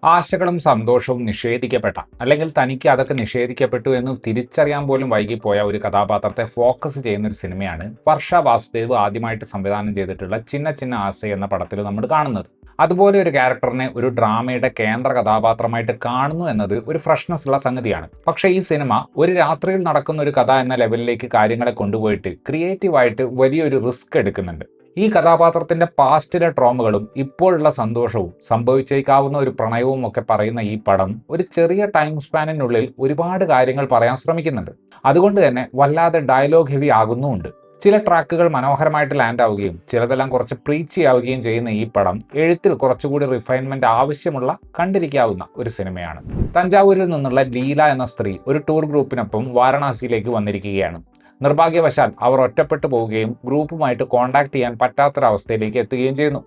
ആശകളും സന്തോഷവും നിഷേധിക്കപ്പെട്ട അല്ലെങ്കിൽ തനിക്ക് അതൊക്കെ നിഷേധിക്കപ്പെട്ടു എന്ന് തിരിച്ചറിയാൻ പോലും വൈകിപ്പോയ ഒരു കഥാപാത്രത്തെ ഫോക്കസ് ചെയ്യുന്ന ഒരു സിനിമയാണ് വർഷ വാസുദേവ് ആദ്യമായിട്ട് സംവിധാനം ചെയ്തിട്ടുള്ള ചിന്ന ചിന്ന ആസ എന്ന പടത്തിൽ നമ്മൾ കാണുന്നത്. അതുപോലെ ഒരു ക്യാരക്ടറിനെ ഒരു ഡ്രാമയുടെ കേന്ദ്ര കഥാപാത്രമായിട്ട് കാണുന്നു എന്നത് ഒരു ഫ്രഷ്നെസ് ഉള്ള സംഗതിയാണ്. പക്ഷേ ഈ സിനിമ ഒരു രാത്രിയിൽ നടക്കുന്ന ഒരു കഥ എന്ന ലെവലിലേക്ക് കാര്യങ്ങളെ കൊണ്ടുപോയിട്ട് ക്രിയേറ്റീവായിട്ട് വലിയൊരു റിസ്ക് എടുക്കുന്നുണ്ട്. ഈ കഥാപാത്രത്തിന്റെ പാസ്റ്റിലെ ട്രോമകളും ഇപ്പോഴുള്ള സന്തോഷവും സംഭവിച്ചേക്കാവുന്ന ഒരു പ്രണയവും ഒക്കെ പറയുന്ന ഈ പടം ഒരു ചെറിയ ടൈം സ്പാനിനുള്ളിൽ ഒരുപാട് കാര്യങ്ങൾ പറയാൻ ശ്രമിക്കുന്നുണ്ട്. അതുകൊണ്ട് തന്നെ വല്ലാതെ ഡയലോഗ് ഹെവി ആകുന്നുമുണ്ട്. ചില ട്രാക്കുകൾ മനോഹരമായിട്ട് ലാൻഡ് ആവുകയും ചിലതെല്ലാം കുറച്ച് പ്രീച്ചി ആവുകയും ചെയ്യുന്ന ഈ പടം എഴുത്തിൽ കുറച്ചുകൂടി റിഫൈൻമെന്റ് ആവശ്യമുള്ള കണ്ടിരിക്കാവുന്ന ഒരു സിനിമയാണ്. തഞ്ചാവൂരിൽ നിന്നുള്ള ലീല എന്ന സ്ത്രീ ഒരു ടൂർ ഗ്രൂപ്പിനൊപ്പം വാരണാസിയിലേക്ക് വന്നിരിക്കുകയാണ്. നിർഭാഗ്യവശാൽ അവർ ഒറ്റപ്പെട്ടു പോവുകയും ഗ്രൂപ്പുമായിട്ട് കോൺടാക്ട് ചെയ്യാൻ പറ്റാത്തൊരവസ്ഥയിലേക്ക് എത്തുകയും ചെയ്യുന്നു.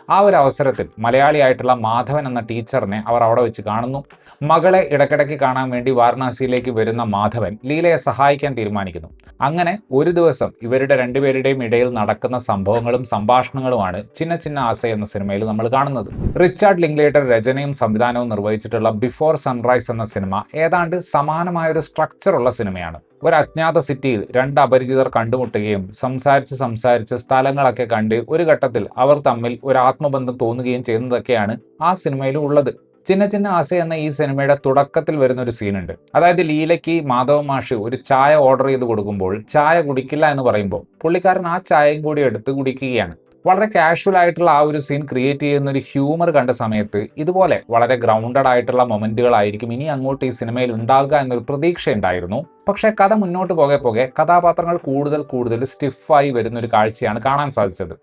ആ ഒരു അവസരത്തിൽ മലയാളിയായിട്ടുള്ള മാധവൻ എന്ന ടീച്ചറിനെ അവർ അവിടെ വെച്ച് കാണുന്നു. മകളെ ഇടയ്ക്കിടയ്ക്ക് കാണാൻ വേണ്ടി വാരണാസിയിലേക്ക് വരുന്ന മാധവൻ ലീലയെ സഹായിക്കാൻ തീരുമാനിക്കുന്നു. അങ്ങനെ ഒരു ദിവസം ഇവരുടെ രണ്ടുപേരുടെയും ഇടയിൽ നടക്കുന്ന സംഭവങ്ങളും സംഭാഷണങ്ങളുമാണ് ചിന്ന ചിന്ന ആസ എന്ന സിനിമയിൽ നമ്മൾ കാണുന്നത്. റിച്ചാർഡ് ലിങ്ക്ലേറ്റർ രചനയും സംവിധാനവും നിർവഹിച്ചിട്ടുള്ള ബിഫോർ സൺറൈസ് എന്ന സിനിമ ഏതാണ്ട് സമാനമായൊരു സ്ട്രക്ചറുള്ള സിനിമയാണ്. ഒരു അജ്ഞാത സിറ്റിയിൽ രണ്ട് അപരിചിതർ കണ്ടുമുട്ടുകയും സംസാരിച്ച് സ്ഥലങ്ങളൊക്കെ കണ്ട് ഒരു ഘട്ടത്തിൽ അവർ തമ്മിൽ ഒരു ആത്മബന്ധം തോന്നുകയും ചെയ്യുന്നതൊക്കെയാണ് ആ സിനിമയിലും ഉള്ളത്. ചിന്ന ചിന്ന ആസ എന്ന ഈ സിനിമയുടെ തുടക്കത്തിൽ വരുന്ന ഒരു സീനുണ്ട്. അതായത് ലീലയ്ക്ക് മാധവ മാഷ് ഒരു ചായ ഓർഡർ ചെയ്ത് കൊടുക്കുമ്പോൾ ചായ കുടിക്കില്ല എന്ന് പറയുമ്പോൾ പുള്ളിക്കാരൻ ആ ചായയും കൂടി എടുത്ത് കുടിക്കുകയാണ്. വളരെ കാഷ്വൽ ആയിട്ടുള്ള ആ ഒരു സീൻ ക്രിയേറ്റ് ചെയ്യുന്ന ഒരു ഹ്യൂമർ കണ്ട സമയത്ത് ഇതുപോലെ വളരെ ഗ്രൗണ്ടഡ് ആയിട്ടുള്ള മൊമെന്റുകളായിരിക്കും ഇനി അങ്ങോട്ട് ഈ സിനിമയിൽ ഉണ്ടാകുക എന്നൊരു പ്രതീക്ഷ ഉണ്ടായിരുന്നു. പക്ഷേ കഥ മുന്നോട്ട് പോകെ കഥാപാത്രങ്ങൾ കൂടുതൽ സ്റ്റിഫായി വരുന്ന ഒരു കാഴ്ചയാണ് കാണാൻ സാധിച്ചത്.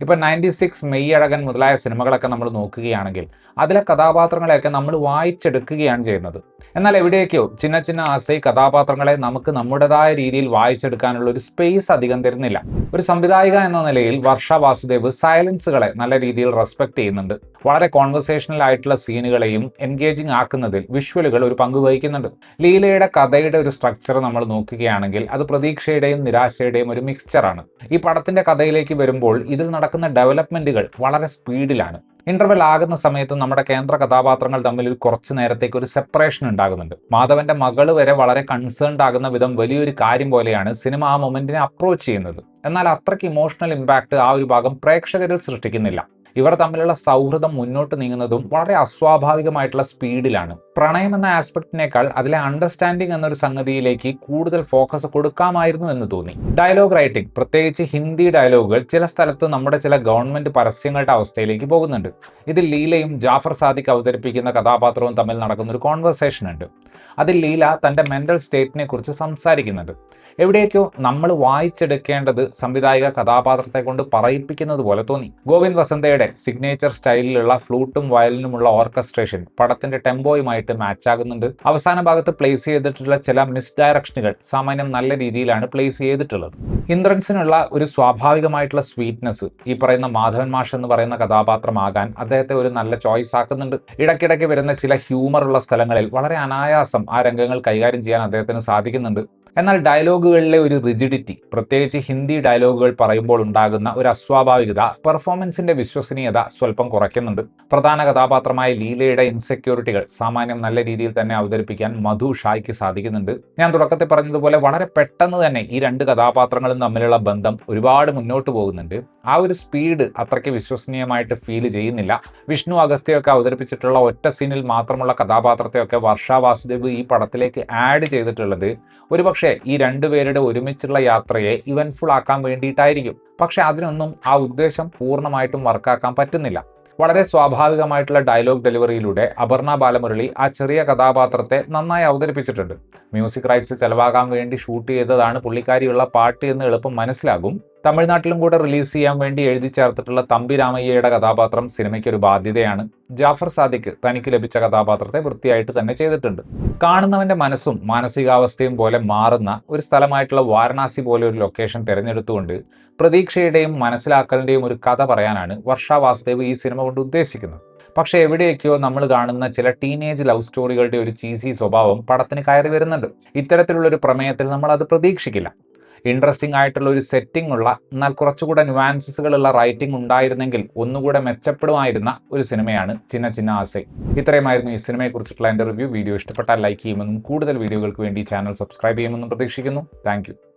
ഇപ്പൊ 96 മെയ്യഴകൻ മുതലായ സിനിമകളൊക്കെ നമ്മൾ നോക്കുകയാണെങ്കിൽ അതിലെ കഥാപാത്രങ്ങളെയൊക്കെ നമ്മൾ വായിച്ചെടുക്കുകയാണ് ചെയ്യുന്നത്. എന്നാൽ എവിടെയൊക്കെയോ ചിന്ന ചിന്ന ആസൈ കഥാപാത്രങ്ങളെ നമുക്ക് നമ്മുടേതായ രീതിയിൽ വായിച്ചെടുക്കാനുള്ള ഒരു സ്പേസ് അധികം തരുന്നില്ല. ഒരു സംവിധായിക എന്ന നിലയിൽ വർഷ വാസുദേവ് സൈലൻസുകളെ നല്ല രീതിയിൽ റെസ്പെക്ട് ചെയ്യുന്നുണ്ട്. വളരെ കോൺവെർസേഷണൽ ആയിട്ടുള്ള സീനുകളെയും എൻഗേജിങ് ആക്കുന്നതിൽ വിഷ്വലുകൾ ഒരു പങ്ക് വഹിക്കുന്നുണ്ട്. ലീലയുടെ കഥയുടെ ഒരു സ്ട്രക്ചർ നമ്മൾ നോക്കുകയാണെങ്കിൽ അത് പ്രതീക്ഷയുടെയും നിരാശയുടെയും ഒരു മിക്സ്ചറാണ്. ഈ പടത്തിന്റെ കഥയിലേക്ക് വരുമ്പോൾ ഇതിൽ നടക്കുന്ന ഡെവലപ്മെന്റുകൾ വളരെ സ്പീഡിലാണ്. ഇന്റർവെൽ ആകുന്ന സമയത്ത് നമ്മുടെ കേന്ദ്ര കഥാപാത്രങ്ങൾ തമ്മിൽ ഒരു കുറച്ചു നേരത്തേക്ക് ഒരു സെപ്പറേഷൻ ഉണ്ടാകുന്നുണ്ട്. മാധവന്റെ മകള് വരെ വളരെ കൺസേൺഡ് ആകുന്ന വിധം വലിയൊരു കാര്യം പോലെയാണ് സിനിമ ആ മൊമെന്റിനെ അപ്രോച്ച് ചെയ്യുന്നത്. എന്നാൽ അത്രയ്ക്ക് ഇമോഷണൽ ഇമ്പാക്ട് ആ ഒരു ഭാഗം പ്രേക്ഷകരിൽ സൃഷ്ടിക്കുന്നില്ല. ഇവർ തമ്മിലുള്ള സൗഹൃദം മുന്നോട്ട് നീങ്ങുന്നതും വളരെ അസ്വാഭാവികമായിട്ടുള്ള സ്പീഡിലാണ്. പ്രണയം എന്ന ആസ്പെക്റ്റിനേക്കാൾ അതിലെ അണ്ടർസ്റ്റാൻഡിംഗ് എന്നൊരു സംഗതിയിലേക്ക് കൂടുതൽ ഫോക്കസ് കൊടുക്കാമായിരുന്നു എന്ന് തോന്നി. ഡയലോഗ് റൈറ്റിംഗ്, പ്രത്യേകിച്ച് ഹിന്ദി ഡയലോഗുകൾ ചില സ്ഥലത്ത് നമ്മുടെ ചില ഗവൺമെന്റ് പരസ്യങ്ങളുടെ അവസ്ഥയിലേക്ക് പോകുന്നുണ്ട്. ഇതിൽ ലീലയും ജാഫർ സാദിഖ് അവതരിപ്പിക്കുന്ന കഥാപാത്രവും തമ്മിൽ നടക്കുന്ന ഒരു കോൺവെർസേഷൻ ഉണ്ട്. അതിൽ ലീല തന്റെ മെന്റൽ സ്റ്റേറ്റിനെ കുറിച്ച് സംസാരിക്കുന്നുണ്ട്. എവിടെയൊക്കെയോ നമ്മൾ വായിച്ചെടുക്കേണ്ടത് സംവിധായിക കഥാപാത്രത്തെ കൊണ്ട് പറയിപ്പിക്കുന്നത് പോലെ തോന്നി. ഗോവിന്ദ് വസന്തയുടെ സിഗ്നേച്ചർ സ്റ്റൈലിലുള്ള ഫ്ലൂട്ടും വയലിനുമുള്ള ഓർക്കസ്ട്രേഷൻ പടത്തിന്റെ ടെമ്പോയുമായിട്ട് മാച്ച് ആകുന്നുണ്ട്. അവസാന ഭാഗത്ത് പ്ലേസ് ചെയ്തിട്ടുള്ള ചില മിസ്ഡയറക്ഷനുകൾ സാമാന്യം നല്ല രീതിയിലാണ് പ്ലേസ് ചെയ്തിട്ടുള്ളത്. ഇന്ദ്രൻസിനുള്ള ഒരു സ്വാഭാവികമായിട്ടുള്ള സ്വീറ്റ്നെസ് ഈ പറയുന്ന മാധവൻ മാഷ് എന്ന് പറയുന്ന കഥാപാത്രമാകാൻ അദ്ദേഹത്തെ ഒരു നല്ല ചോയ്സ് ആക്കുന്നുണ്ട്. ഇടയ്ക്കിടയ്ക്ക് വരുന്ന ചില ഹ്യൂമർ ഉള്ള സ്ഥലങ്ങളിൽ വളരെ അനായാസം ആ രംഗങ്ങൾ കൈകാര്യം ചെയ്യാൻ അദ്ദേഹത്തിന് സാധിക്കുന്നുണ്ട്. എന്നാൽ ഡയലോഗുകളിലെ ഒരു റിജിഡിറ്റി, പ്രത്യേകിച്ച് ഹിന്ദി ഡയലോഗുകൾ പറയുമ്പോൾ ഉണ്ടാകുന്ന ഒരു അസ്വാഭാവികത പെർഫോമൻസിന്റെ വിശ്വസനീയത സ്വല്പം കുറയ്ക്കുന്നുണ്ട്. പ്രധാന കഥാപാത്രമായ ലീലയുടെ ഇൻസെക്യൂരിറ്റികൾ സാമാന്യം നല്ല രീതിയിൽ തന്നെ അവതരിപ്പിക്കാൻ മധു ഷായ്ക്ക് സാധിക്കുന്നുണ്ട്. ഞാൻ തുടക്കത്തിൽ പറഞ്ഞതുപോലെ വളരെ പെട്ടെന്ന് തന്നെ ഈ രണ്ട് കഥാപാത്രങ്ങളും തമ്മിലുള്ള ബന്ധം ഒരുപാട് മുന്നോട്ട് പോകുന്നുണ്ട്. ആ ഒരു സ്പീഡ് അത്രയ്ക്ക് വിശ്വസനീയമായിട്ട് ഫീൽ ചെയ്യുന്നില്ല. വിഷ്ണു അഗസ്ത്യയൊക്കെ അവതരിപ്പിച്ചിട്ടുള്ള ഒറ്റ സീനിൽ മാത്രമുള്ള കഥാപാത്രത്തെയൊക്കെ വർഷ വാസുദേവ് ഈ പടത്തിലേക്ക് ആഡ് ചെയ്തിട്ടുള്ളത് ഒരുപക്ഷെ ഈ രണ്ടുപേരുടെ ഒരുമിച്ചുള്ള യാത്രയെ ഇവന്റ്ഫുൾ ആക്കാൻ വേണ്ടിയിട്ടായിരിക്കും. പക്ഷെ അതിനൊന്നും ആ ഉദ്ദേശം പൂർണ്ണമായിട്ടും വർക്കാക്കാൻ പറ്റുന്നില്ല. വളരെ സ്വാഭാവികമായിട്ടുള്ള ഡയലോഗ് ഡെലിവറിയിലൂടെ അപർണ ബാലമുരളി ആ ചെറിയ കഥാപാത്രത്തെ നന്നായി അവതരിപ്പിച്ചിട്ടുണ്ട്. മ്യൂസിക് റൈറ്റ്സ് ചെലവാകാൻ വേണ്ടി ഷൂട്ട് ചെയ്തതാണ് പുള്ളിക്കാരിയുള്ള പാട്ട് എന്ന് എളുപ്പം മനസ്സിലാകും. തമിഴ്നാട്ടിലും കൂടെ റിലീസ് ചെയ്യാൻ വേണ്ടി എഴുതി ചേർത്തിട്ടുള്ള തമ്പി രാമയ്യയുടെ കഥാപാത്രം സിനിമയ്ക്ക് ഒരു ബാധ്യതയാണ്. ജാഫർ സാദിഖ് തനിക്ക് ലഭിച്ച കഥാപാത്രത്തെ വൃത്തിയായിട്ട് തന്നെ ചെയ്തിട്ടുണ്ട്. കാണുന്നവന്റെ മനസ്സും മാനസികാവസ്ഥയും പോലെ മാറുന്ന ഒരു സ്ഥലമായിട്ടുള്ള വാരണാസി പോലെ ഒരു ലൊക്കേഷൻ തിരഞ്ഞെടുത്തുകൊണ്ട് പ്രതീക്ഷയുടെയും മനസ്സിലാക്കലിന്റെയും ഒരു കഥ പറയാനാണ് വർഷ വാസുദേവ് ഈ സിനിമ കൊണ്ട് ഉദ്ദേശിക്കുന്നത്. പക്ഷെ എവിടെയൊക്കെയോ നമ്മൾ കാണുന്ന ചില ടീനേജ് ലവ് സ്റ്റോറികളുടെ ഒരു ചീസി സ്വഭാവം പടത്തിന് കയറി വരുന്നുണ്ട്. ഇത്തരത്തിലുള്ള ഒരു പ്രമേയത്തിൽ നമ്മൾ അത് പ്രതീക്ഷിക്കില്ല. ഇൻട്രസ്റ്റിംഗ് ആയിട്ടുള്ള ഒരു സെറ്റിംഗ് ഉള്ള എന്നാൽ കുറച്ചുകൂടെ ന്യൂവാൻസസുകളുള്ള റൈറ്റിംഗ് ഉണ്ടായിരുന്നെങ്കിൽ ഒന്നുകൂടെ മെച്ചപ്പെടുമായിരുന്ന ഒരു സിനിമയാണ് ചിന്ന ചിന്ന ആസൈ. ഇത്രയുമായിരുന്നു ഈ സിനിമയെക്കുറിച്ചിട്ടുള്ള എൻ്റെ റിവ്യൂ. വീഡിയോ ഇഷ്ടപ്പെട്ടാൽ ലൈക്ക് ചെയ്യുമെന്നും കൂടുതൽ വീഡിയോകൾക്ക് വേണ്ടി ചാനൽ സബ്സ്ക്രൈബ് ചെയ്യുമെന്നും പ്രതീക്ഷിക്കുന്നു. താങ്ക്